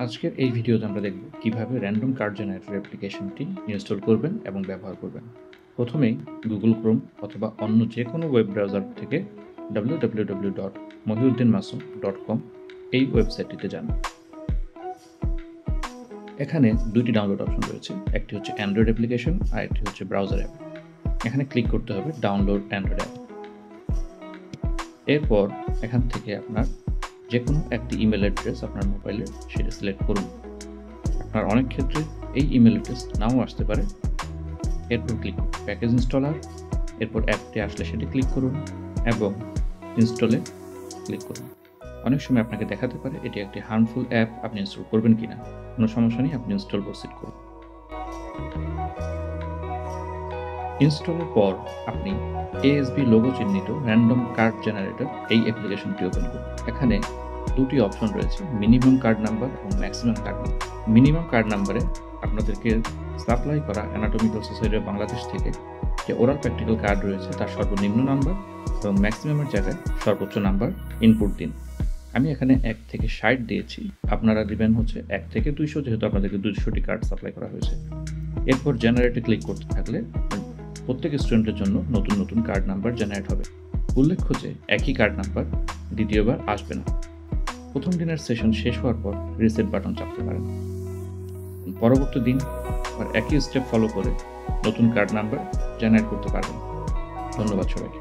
আজকের এই ভিডিওতে আমরা দেখব কিভাবে র্যান্ডম কার্ড জেনারেটর অ্যাপ্লিকেশনটি ইনস্টল করবেন এবং ব্যবহার করবেন। প্রথমেই গুগল ক্রোম অথবা অন্য যে কোনো ওয়েব ব্রাউজার থেকে www.mohiuddinmasoom.com এই ওয়েবসাইটটিতে যান। এখানে দুইটি ডাউনলোড অপশন রয়েছে, একটি হচ্ছে অ্যান্ড্রয়েড অ্যাপ্লিকেশন আর একটি হচ্ছে ব্রাউজার অ্যাপ। এখানে ক্লিক করতে হবে ডাউনলোড অ্যান্ড্রয়েড অ্যাপ। এরপর এখান থেকে আপনার যে কোনো একটি ইমেল অ্যাড্রেস আপনার মোবাইলে সেটা সিলেক্ট করুন। আপনার অনেক ক্ষেত্রে এই ইমেল অ্যাড্রেস নাও আসতে পারে। এরপর ক্লিক করুন প্যাকেজ ইনস্টলার, এরপর অ্যাপটি আসলে সেটি ক্লিক করুন এবং ইনস্টলে ক্লিক করুন। অনেক সময় আপনাকে দেখাতে পারে এটি একটি হার্মফুল অ্যাপ, আপনি ইনস্টল করবেন কিনা। কোনো সমস্যা নেই, আপনি ইনস্টল প্রসিড করুন। ইনস্টলের পর আপনি ASB লোগো চিহ্নিত র্যান্ডম কার্ড জেনারেটর এই অ্যাপ্লিকেশনটি ওপেন করুন। এখানে দুটি অপশন রয়েছে, মিনিমাম কার্ড নাম্বার এবং maximum card number. Minimum card নাম্বারে আপনাদেরকে সাপ্লাই করা অ্যানাটমিক্যাল সোসাইটি অফ বাংলাদেশ থেকে যে ওরাল প্র্যাকটিক্যাল কার্ড রয়েছে তার সর্বনিম্ন নাম্বার এবং ম্যাক্সিমামের জায়গায় সর্বোচ্চ নাম্বার ইনপুট দিন। আমি এখানে 1 থেকে 60 দিয়েছি, আপনারা দিবেন হচ্ছে 1 থেকে 200, যেহেতু আপনাদেরকে 200টি কার্ড সাপ্লাই করা হয়েছে। এরপর জেনারেটে ক্লিক করতে থাকলে প্রত্যেক স্টুডেন্টের জন্য নতুন নতুন কার্ড নাম্বার জেনারেট হবে। উল্লেখ্য যে একই কার্ড নাম্বার দ্বিতীয়বার আসবে না। প্রথম দিনের সেশন শেষ হওয়ার পর রিসেট বাটন চাপতে পারেন। পরবর্তী দিন আবার একই স্টেপ ফলো করে নতুন কার্ড নাম্বার জেনারেট করতে পারবেন। ধন্যবাদ সবাইকে।